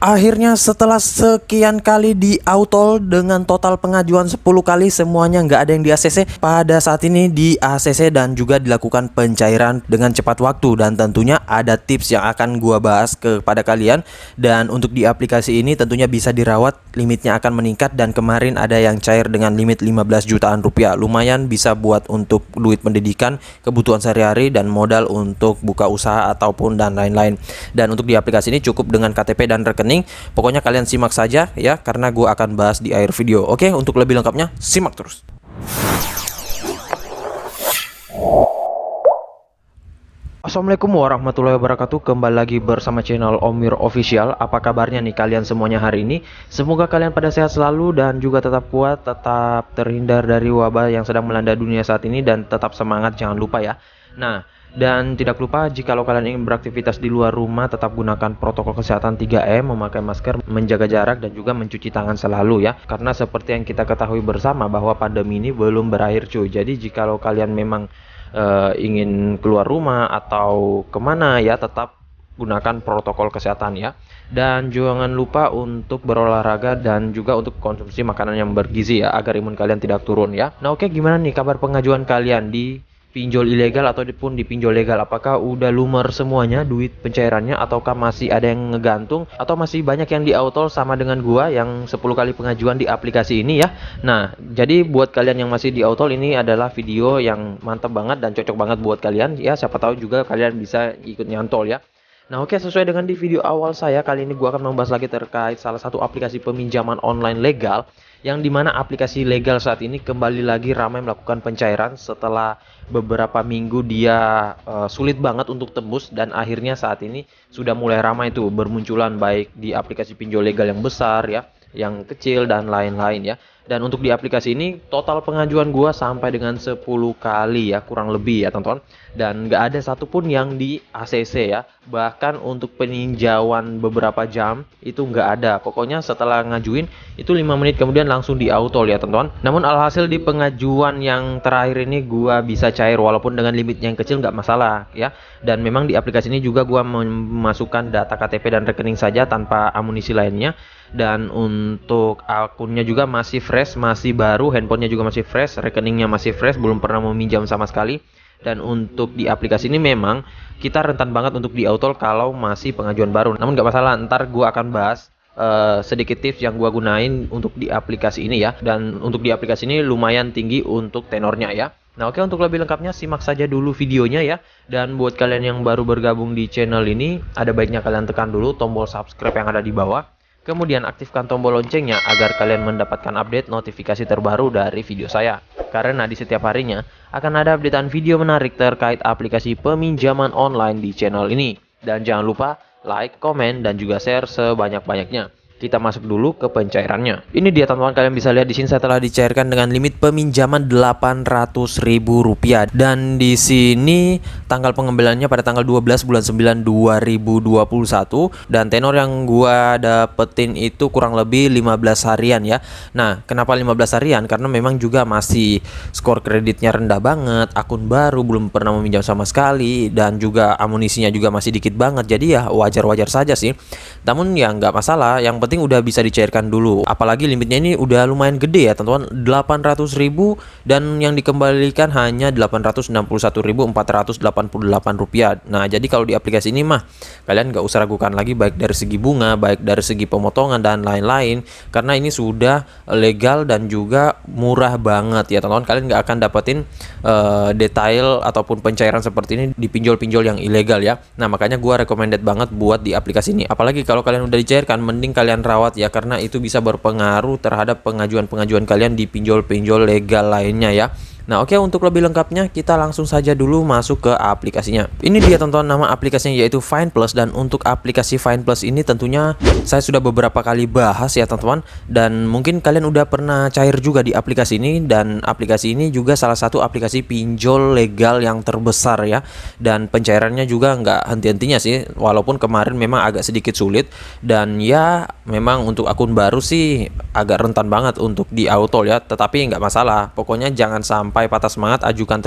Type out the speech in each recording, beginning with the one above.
Akhirnya setelah sekian kali di autol dengan total pengajuan 10 kali semuanya nggak ada yang di ACC. Pada saat ini di ACC dan juga dilakukan pencairan dengan cepat waktu, dan tentunya ada tips yang akan gua bahas kepada kalian. Dan untuk di aplikasi ini tentunya bisa dirawat, limitnya akan meningkat, dan kemarin ada yang cair dengan limit 15 jutaan rupiah. Lumayan bisa buat untuk duit pendidikan, kebutuhan sehari-hari, dan modal untuk buka usaha ataupun dan lain-lain. Dan untuk di aplikasi ini cukup dengan KTP dan rekening. Pokoknya kalian simak saja ya, karena gue akan bahas di akhir video. Oke, untuk lebih lengkapnya simak terus. Assalamualaikum warahmatullahi wabarakatuh. Kembali lagi bersama channel Omir Official. Apa kabarnya nih kalian semuanya hari ini? Semoga kalian pada sehat selalu dan juga tetap kuat, tetap terhindar dari wabah yang sedang melanda dunia saat ini, dan tetap semangat, jangan lupa ya. Nah, dan tidak lupa jikalau kalian ingin beraktivitas di luar rumah, tetap gunakan protokol kesehatan 3M, memakai masker, menjaga jarak, dan juga mencuci tangan selalu ya. Karena seperti yang kita ketahui bersama bahwa pandemi ini belum berakhir cuy. Jadi jikalau kalian memang ingin keluar rumah atau kemana ya, tetap gunakan protokol kesehatan ya. Dan jangan lupa untuk berolahraga dan juga untuk konsumsi makanan yang bergizi ya, agar imun kalian tidak turun ya. Nah oke, gimana nih kabar pengajuan kalian di pinjol ilegal ataupun di pinjol legal? Apakah udah lumer semuanya duit pencairannya, ataukah masih ada yang ngegantung, atau masih banyak yang di autol sama dengan gua yang 10 kali pengajuan di aplikasi ini ya? Nah, jadi buat kalian yang masih di autol, ini adalah video yang mantap banget dan cocok banget buat kalian ya. Siapa tahu juga kalian bisa ikut nyantol ya. Nah oke, sesuai dengan di video awal saya, kali ini gua akan membahas lagi terkait salah satu aplikasi peminjaman online legal, yang dimana aplikasi legal saat ini kembali lagi ramai melakukan pencairan setelah beberapa minggu dia sulit banget untuk tembus, dan akhirnya saat ini sudah mulai ramai itu bermunculan baik di aplikasi pinjol legal yang besar ya, yang kecil, dan lain-lain ya. Dan untuk di aplikasi ini total pengajuan gua sampai dengan 10 kali ya, kurang lebih ya teman-teman. Dan nggak ada satupun yang di ACC ya. Bahkan untuk peninjauan beberapa jam itu nggak ada. Pokoknya setelah ngajuin itu 5 menit kemudian langsung di autol ya teman-teman. Namun alhasil di pengajuan yang terakhir ini gua bisa cair walaupun dengan limit yang kecil, nggak masalah ya. Dan memang di aplikasi ini juga gua memasukkan data KTP dan rekening saja tanpa amunisi lainnya. Dan untuk akunnya juga masih fresh, masih baru, handphonenya juga masih fresh, rekeningnya masih fresh, belum pernah meminjam sama sekali. Dan untuk di aplikasi ini memang kita rentan banget untuk di autol kalau masih pengajuan baru. Namun nggak masalah, ntar gua akan bahas sedikit tips yang gua gunain untuk di aplikasi ini ya. Dan untuk di aplikasi ini lumayan tinggi untuk tenornya ya. Nah oke, untuk lebih lengkapnya simak saja dulu videonya ya. Dan buat kalian yang baru bergabung di channel ini, ada baiknya kalian tekan dulu tombol subscribe yang ada di bawah. Kemudian aktifkan tombol loncengnya agar kalian mendapatkan update notifikasi terbaru dari video saya. Karena di setiap harinya akan ada updatean video menarik terkait aplikasi peminjaman online di channel ini. Dan jangan lupa like, komen, dan juga share sebanyak-banyaknya. Kita masuk dulu ke pencairannya. Ini dia teman-teman, kalian bisa lihat di sini saya telah dicairkan dengan limit peminjaman Rp800.000, dan di sini tanggal pengambilannya pada tanggal 12 bulan 9 2021, dan tenor yang gua dapetin itu kurang lebih 15 harian ya. Nah, kenapa 15 harian? Karena memang juga masih skor kreditnya rendah banget, akun baru, belum pernah meminjam sama sekali, dan juga amunisinya juga masih dikit banget. Jadi ya wajar-wajar saja sih. Namun ya nggak masalah, yang penting udah bisa dicairkan dulu. Apalagi limitnya ini udah lumayan gede ya teman-teman, 800.000, dan yang dikembalikan hanya Rp861.488. Nah jadi kalau di aplikasi ini mah kalian nggak usah ragukan lagi, baik dari segi bunga, baik dari segi pemotongan, dan lain-lain, karena ini sudah legal dan juga murah banget ya teman-teman. Kalian nggak akan dapetin detail ataupun pencairan seperti ini di pinjol-pinjol yang ilegal ya. Nah makanya gua recommended banget buat di aplikasi ini. Apalagi kalau kalian udah dicairkan, mending kalian rawat ya, karena itu bisa berpengaruh terhadap pengajuan-pengajuan kalian di pinjol-pinjol legal lainnya ya. Nah oke, untuk lebih lengkapnya kita langsung saja dulu masuk ke aplikasinya. Ini dia teman-teman nama aplikasinya, yaitu FindPlus. Dan untuk aplikasi FindPlus ini tentunya saya sudah beberapa kali bahas ya teman-teman, dan mungkin kalian udah pernah cair juga di aplikasi ini. Dan aplikasi ini juga salah satu aplikasi pinjol legal yang terbesar ya, dan pencairannya juga nggak henti-hentinya sih, walaupun kemarin memang agak sedikit sulit. Dan ya memang untuk akun baru sih agak rentan banget untuk di autol ya, tetapi nggak masalah. Pokoknya jangan sampai sampai patah semangat, ajukan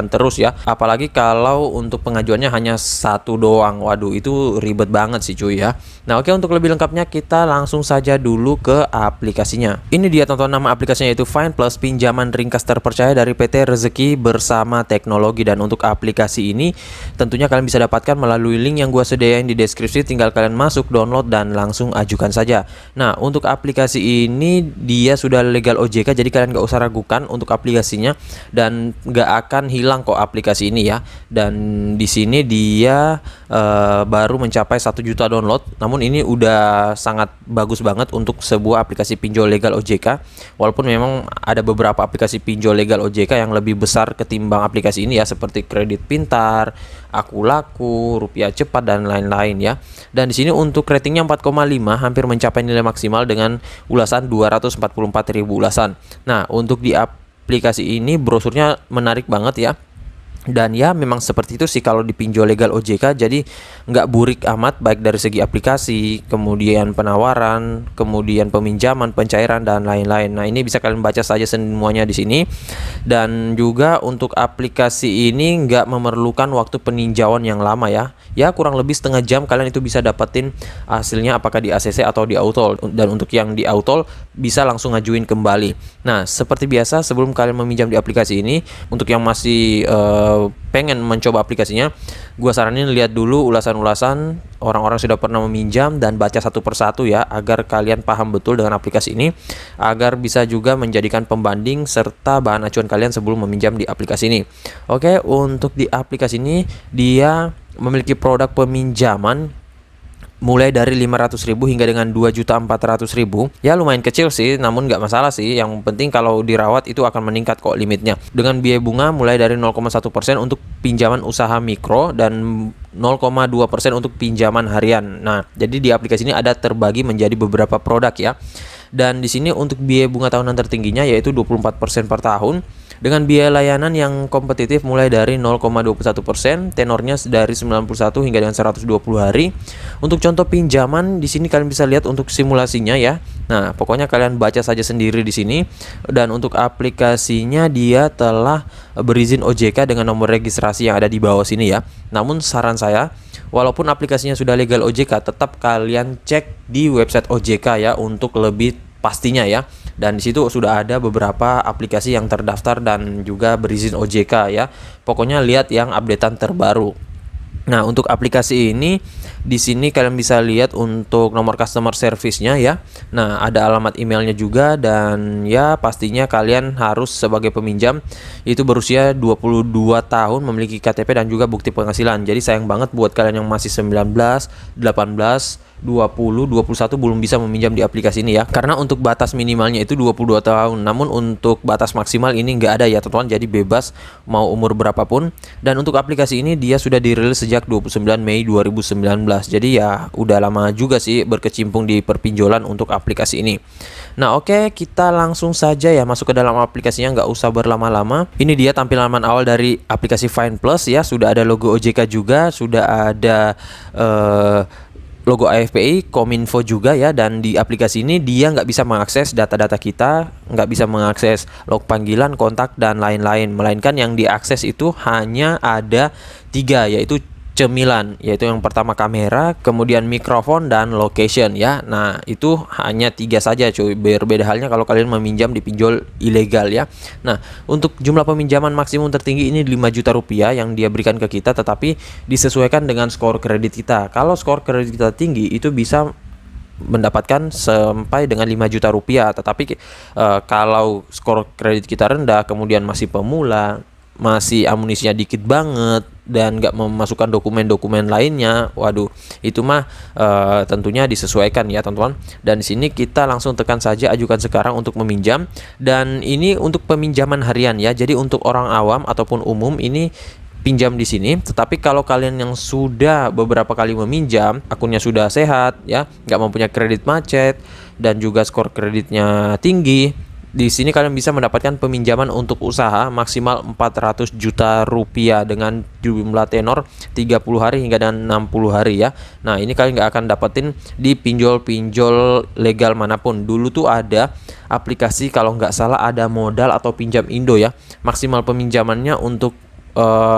terus ya. Apalagi kalau untuk pengajuannya hanya satu doang. Waduh, itu ribet banget sih cuy ya. Nah, oke, untuk lebih lengkapnya kita langsung saja dulu ke aplikasinya. Ini dia tonton, nama aplikasinya yaitu Find Plus, pinjaman ringkas terpercaya dari PT Rezeki Bersama Teknologi. Dan untuk aplikasi ini tentunya kalian bisa dapatkan melalui link yang gua sediain di deskripsi. Tinggal kalian masuk, download, dan langsung ajukan saja. Nah, untuk aplikasi ini dia sudah legal OJK, jadi kalian gak usah ragukan untuk aplikasinya, dan gak akan hilang kok aplikasi ini ya. Dan di sini dia baru mencapai 1 juta download, namun ini udah sangat bagus banget untuk sebuah aplikasi pinjol legal OJK. Walaupun memang ada beberapa aplikasi pinjol legal OJK yang lebih besar ketimbang aplikasi ini ya, seperti Kredit Pintar, Aku Laku, Rupiah Cepat, dan lain-lain ya. Dan di sini untuk ratingnya 4,5, hampir mencapai nilai maksimal dengan ulasan 244.000 ulasan. Nah, untuk di aplikasi ini brosurnya menarik banget ya. Dan ya memang seperti itu sih kalau di pinjol legal OJK, jadi nggak burik amat baik dari segi aplikasi, kemudian penawaran, kemudian peminjaman, pencairan, dan lain-lain. Nah, ini bisa kalian baca saja semuanya di sini. Dan juga untuk aplikasi ini nggak memerlukan waktu peninjauan yang lama ya. Ya kurang lebih setengah jam kalian itu bisa dapetin hasilnya, apakah di ACC atau di Autol. Dan untuk yang di Autol bisa langsung ngajuin kembali. Nah, seperti biasa sebelum kalian meminjam di aplikasi ini, untuk yang masih pengen mencoba aplikasinya, gua saranin lihat dulu ulasan-ulasan orang-orang sudah pernah meminjam dan baca satu persatu ya, agar kalian paham betul dengan aplikasi ini, agar bisa juga menjadikan pembanding serta bahan acuan kalian sebelum meminjam di aplikasi ini. Oke, untuk di aplikasi ini dia memiliki produk peminjaman mulai dari 500.000 hingga dengan 2.400.000. Ya lumayan kecil sih, namun nggak masalah sih. Yang penting kalau dirawat itu akan meningkat kok limitnya. Dengan biaya bunga mulai dari 0,1% untuk pinjaman usaha mikro dan 0,2% untuk pinjaman harian. Nah, jadi di aplikasi ini ada terbagi menjadi beberapa produk ya. Dan di sini untuk biaya bunga tahunan tertingginya yaitu 24% per tahun, dengan biaya layanan yang kompetitif mulai dari 0,21%, tenornya dari 91 hingga dengan 120 hari. Untuk contoh pinjaman di sini kalian bisa lihat untuk simulasinya ya. Nah, pokoknya kalian baca saja sendiri di sini. Dan untuk aplikasinya dia telah berizin OJK dengan nomor registrasi yang ada di bawah sini ya. Namun saran saya, walaupun aplikasinya sudah legal OJK, tetap kalian cek di website OJK ya untuk lebih pastinya ya. Dan di situ sudah ada beberapa aplikasi yang terdaftar dan juga berizin OJK ya. Pokoknya lihat yang updatean terbaru. Nah, untuk aplikasi ini di sini kalian bisa lihat untuk nomor customer service-nya ya. Nah, ada alamat emailnya juga, dan ya pastinya kalian harus sebagai peminjam itu berusia 22 tahun, memiliki KTP dan juga bukti penghasilan. Jadi sayang banget buat kalian yang masih 19, 18, 20, 21 belum bisa meminjam di aplikasi ini ya. Karena untuk batas minimalnya itu 22 tahun. Namun untuk batas maksimal ini nggak ada ya teman-teman. Jadi bebas mau umur berapapun. Dan untuk aplikasi ini dia sudah dirilis sejak 29 Mei 2019. Jadi ya udah lama juga sih berkecimpung di perpinjolan untuk aplikasi ini. Nah, oke, kita langsung saja ya masuk ke dalam aplikasinya, nggak usah berlama-lama. Ini dia tampilan awal dari aplikasi Find Plus ya. Sudah ada logo OJK juga, sudah ada logo AFPI, Kominfo juga ya. Dan di aplikasi ini dia nggak bisa mengakses data-data kita, nggak bisa mengakses log panggilan, kontak, dan lain-lain. Melainkan yang diakses itu hanya ada 3, yaitu cemilan, yaitu yang pertama kamera, kemudian mikrofon, dan location ya. Nah, itu hanya 3 saja cuy. Berbeda halnya kalau kalian meminjam di pinjol ilegal ya. Nah, untuk jumlah peminjaman maksimum tertinggi ini 5 juta rupiah yang dia berikan ke kita, tetapi disesuaikan dengan skor kredit kita. Kalau skor kredit kita tinggi itu bisa mendapatkan sampai dengan 5 juta rupiah. Tetapi kalau skor kredit kita rendah, kemudian masih pemula, masih amunisinya dikit banget, dan nggak memasukkan dokumen-dokumen lainnya, waduh, itu mah tentunya disesuaikan ya teman-teman. Dan di sini kita langsung tekan saja ajukan sekarang untuk meminjam. Dan ini untuk peminjaman harian ya. Jadi untuk orang awam ataupun umum ini pinjam di sini. Tetapi kalau kalian yang sudah beberapa kali meminjam, akunnya sudah sehat ya, nggak mempunyai kredit macet, dan juga skor kreditnya tinggi, Di sini kalian bisa mendapatkan peminjaman untuk usaha maksimal 400 juta rupiah dengan jumlah tenor 30 hari hingga dan 60 hari ya. Nah, ini kalian nggak akan dapetin di pinjol-pinjol legal manapun. Dulu tuh ada aplikasi, kalau nggak salah ada Modal atau Pinjam Indo ya. Maksimal peminjamannya untuk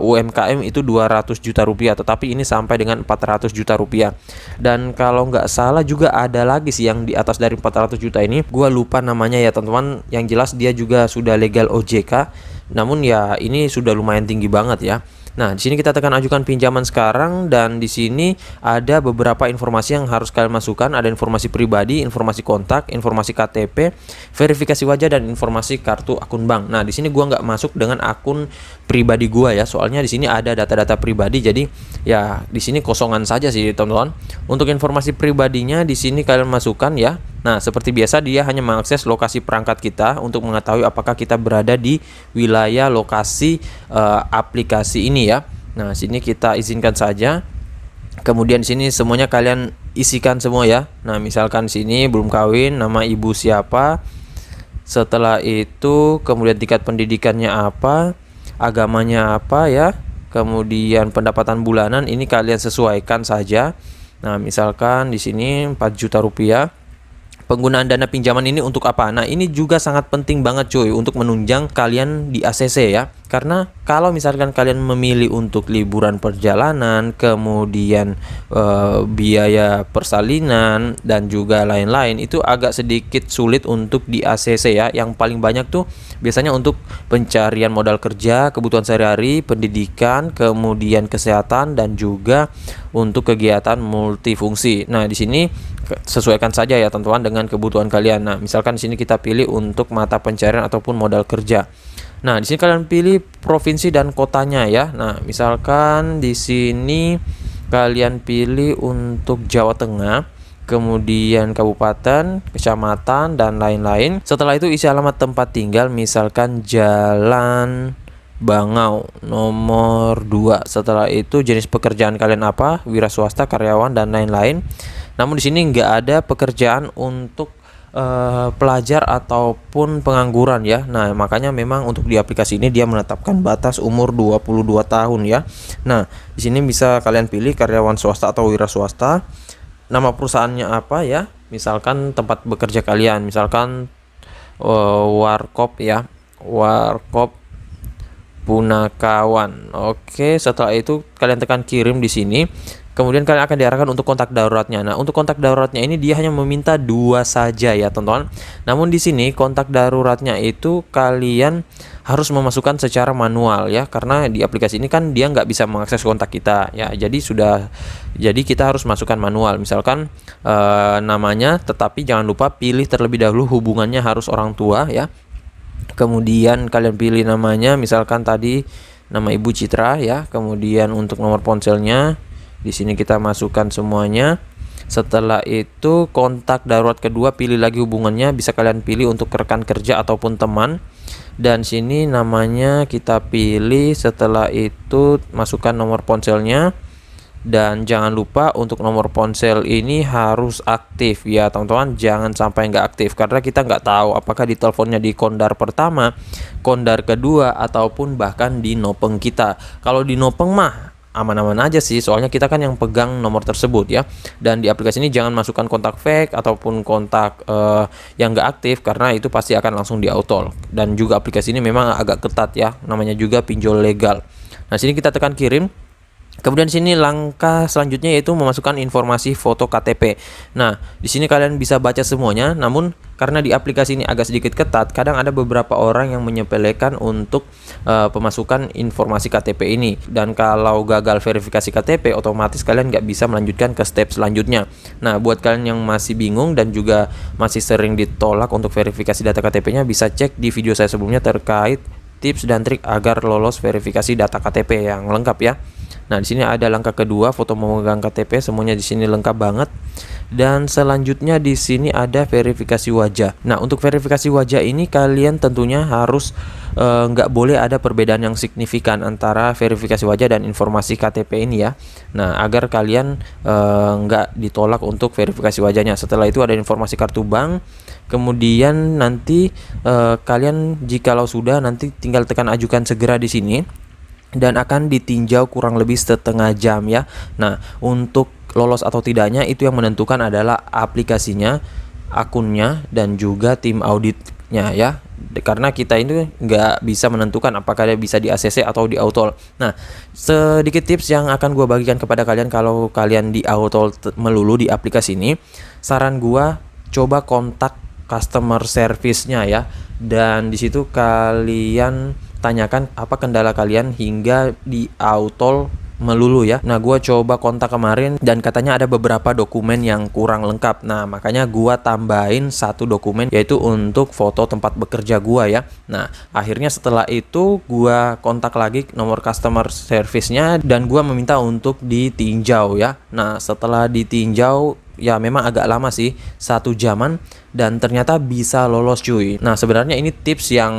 UMKM itu 200 juta rupiah, tetapi ini sampai dengan 400 juta rupiah. Dan kalau nggak salah juga ada lagi sih yang di atas dari 400 juta ini, gua lupa namanya ya teman-teman. Yang jelas dia juga sudah legal OJK, namun ya ini sudah lumayan tinggi banget ya. Nah, di sini kita tekan ajukan pinjaman sekarang, dan di sini ada beberapa informasi yang harus kalian masukkan. Ada informasi pribadi, informasi kontak, informasi KTP, verifikasi wajah, dan informasi kartu akun bank. Nah, di sini gua nggak masuk dengan akun pribadi gua ya, soalnya di sini ada data-data pribadi, jadi ya di sini kosongan saja sih teman-teman. Untuk informasi pribadinya di sini kalian masukkan ya. Nah, seperti biasa dia hanya mengakses lokasi perangkat kita untuk mengetahui apakah kita berada di wilayah lokasi aplikasi ini ya. Nah, sini kita izinkan saja. Kemudian di sini semuanya kalian isikan semua ya. Nah, misalkan sini belum kawin, nama ibu siapa. Setelah itu kemudian tingkat pendidikannya apa, agamanya apa ya. Kemudian pendapatan bulanan ini kalian sesuaikan saja. Nah, misalkan di sini 4 juta rupiah. Penggunaan dana pinjaman ini untuk apa? Nah, ini juga sangat penting banget cuy untuk menunjang kalian di ACC ya. Karena kalau misalkan kalian memilih untuk liburan perjalanan, kemudian biaya persalinan dan juga lain-lain, itu agak sedikit sulit untuk di ACC ya. Yang paling banyak tuh biasanya untuk pencarian modal kerja, kebutuhan sehari-hari, pendidikan, kemudian kesehatan, dan juga untuk kegiatan multifungsi. Nah, di sini sesuaikan saja ya teman-teman dengan kebutuhan kalian. Nah, misalkan di sini kita pilih untuk mata pencarian ataupun modal kerja. Nah, di sini kalian pilih provinsi dan kotanya ya. Nah, misalkan di sini kalian pilih untuk Jawa Tengah, kemudian kabupaten, kecamatan, dan lain-lain. Setelah itu isi alamat tempat tinggal, misalkan Jalan Bangau nomor 2. Setelah itu jenis pekerjaan kalian apa, wira swasta, karyawan, dan lain-lain. Namun di sini nggak ada pekerjaan untuk pelajar ataupun pengangguran ya. Nah, makanya memang untuk di aplikasi ini dia menetapkan batas umur 22 tahun ya. Nah, di sini bisa kalian pilih karyawan swasta atau wira swasta. Nama perusahaannya apa ya? Misalkan tempat bekerja kalian, misalkan Warkop ya. Warkop Punakawan. Oke, setelah itu kalian tekan kirim di sini. Kemudian kalian akan diarahkan untuk kontak daruratnya. Nah, untuk kontak daruratnya ini dia hanya meminta 2 saja ya, teman-teman. Namun di sini kontak daruratnya itu kalian harus memasukkan secara manual ya, karena di aplikasi ini kan dia nggak bisa mengakses kontak kita ya. Jadi kita harus masukkan manual. Misalkan namanya, tetapi jangan lupa pilih terlebih dahulu hubungannya harus orang tua ya. Kemudian kalian pilih namanya, misalkan tadi nama Ibu Citra ya. Kemudian untuk nomor ponselnya di sini kita masukkan semuanya. Setelah itu kontak darurat kedua, pilih lagi hubungannya, bisa kalian pilih untuk rekan kerja ataupun teman. Dan sini namanya kita pilih. Setelah itu masukkan nomor ponselnya. Dan jangan lupa untuk nomor ponsel ini harus aktif ya teman-teman, jangan sampai nggak aktif, karena kita nggak tahu apakah di teleponnya di kondar pertama, kondar kedua, ataupun bahkan di nopeng kita. Kalau di nopeng mah aman-aman aja sih, soalnya kita kan yang pegang nomor tersebut ya. Dan di aplikasi ini jangan masukkan kontak fake ataupun kontak yang nggak aktif, karena itu pasti akan langsung di auto. Dan juga aplikasi ini memang agak ketat ya, namanya juga pinjol legal. Nah, sini kita tekan kirim. Kemudian sini langkah selanjutnya yaitu memasukkan informasi foto KTP. Nah, di sini kalian bisa baca semuanya, namun karena di aplikasi ini agak sedikit ketat, kadang ada beberapa orang yang menyepelekan untuk pemasukan informasi KTP ini. Dan kalau gagal verifikasi KTP, otomatis kalian nggak bisa melanjutkan ke step selanjutnya. Nah, buat kalian yang masih bingung dan juga masih sering ditolak untuk verifikasi data KTP-nya, bisa cek di video saya sebelumnya terkait tips dan trik agar lolos verifikasi data KTP yang lengkap ya. Nah, di sini ada langkah kedua, foto memegang KTP, semuanya di sini lengkap banget. Dan selanjutnya di sini ada verifikasi wajah. Nah, untuk verifikasi wajah ini kalian tentunya harus nggak boleh ada perbedaan yang signifikan antara verifikasi wajah dan informasi KTP ini ya. Nah, agar kalian nggak ditolak untuk verifikasi wajahnya. Setelah itu ada informasi kartu bank, Kemudian nanti kalian jikalau sudah, nanti tinggal tekan ajukan segera di sini dan akan ditinjau kurang lebih setengah jam ya. Nah, untuk lolos atau tidaknya itu yang menentukan adalah aplikasinya, akunnya, dan juga tim auditnya ya. Karena kita ini nggak bisa menentukan apakah dia bisa di ACC atau di autol. Nah, sedikit tips yang akan gue bagikan kepada kalian kalau kalian di autol melulu di aplikasi ini. Saran gue, coba kontak customer service-nya ya. Dan di situ kalian tanyakan apa kendala kalian hingga di autol melulu ya. Nah, gua coba kontak kemarin dan katanya ada beberapa dokumen yang kurang lengkap. Nah, makanya gua tambahin satu dokumen, yaitu untuk foto tempat bekerja gua ya. Nah, akhirnya setelah itu gua kontak lagi nomor customer service-nya dan gua meminta untuk ditinjau ya. Nah, setelah ditinjau ya memang agak lama sih, 1 jaman, dan ternyata bisa lolos cuy. Nah, sebenarnya ini tips yang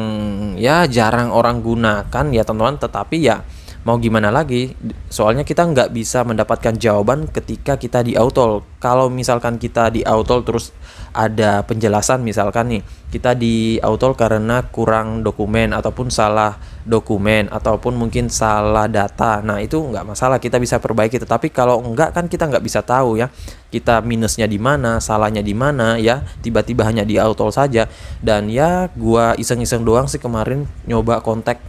ya jarang orang gunakan ya teman-teman, tetapi ya mau gimana lagi, soalnya kita nggak bisa mendapatkan jawaban ketika kita di autol. Kalau misalkan kita di autol terus ada penjelasan, misalkan nih kita di autol karena kurang dokumen ataupun salah dokumen ataupun mungkin salah data, nah itu nggak masalah, kita bisa perbaiki. Tetapi kalau enggak kan kita nggak bisa tahu ya kita minusnya di mana, salahnya di mana ya, tiba-tiba hanya di autol saja. Dan ya gua iseng-iseng doang sih kemarin nyoba kontak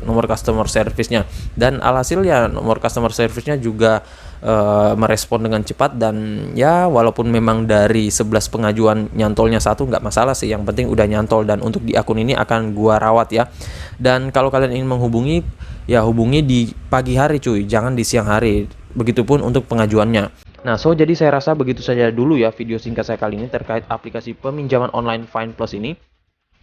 nomor customer service-nya, dan alhasil ya nomor customer service-nya juga merespon dengan cepat. Dan ya walaupun memang dari 11 pengajuan nyantolnya 1, nggak masalah sih, yang penting udah nyantol. Dan untuk di akun ini akan gua rawat ya. Dan kalau kalian ingin menghubungi ya hubungi di pagi hari cuy, jangan di siang hari, begitupun untuk pengajuannya. Nah, jadi saya rasa begitu saja dulu ya video singkat saya kali ini terkait aplikasi peminjaman online Fine Plus ini.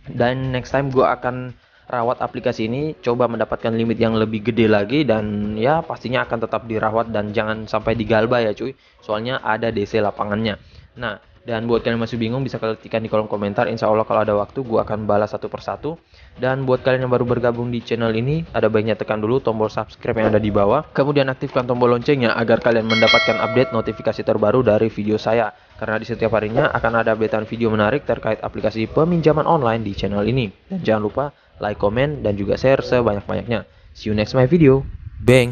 Dan next time gue akan rawat aplikasi ini, coba mendapatkan limit yang lebih gede lagi, dan ya pastinya akan tetap dirawat dan jangan sampai digalba ya cuy, soalnya ada DC lapangannya. Nah, dan buat kalian yang masih bingung bisa ketikkan di kolom komentar, insya Allah kalau ada waktu gue akan balas satu persatu. Dan buat kalian yang baru bergabung di channel ini, ada baiknya tekan dulu tombol subscribe yang ada di bawah, kemudian aktifkan tombol loncengnya agar kalian mendapatkan update notifikasi terbaru dari video saya, karena di setiap harinya akan ada updatean video menarik terkait aplikasi peminjaman online di channel ini. Dan jangan lupa like, komen, dan juga share sebanyak-banyaknya. See you next my video. Bang.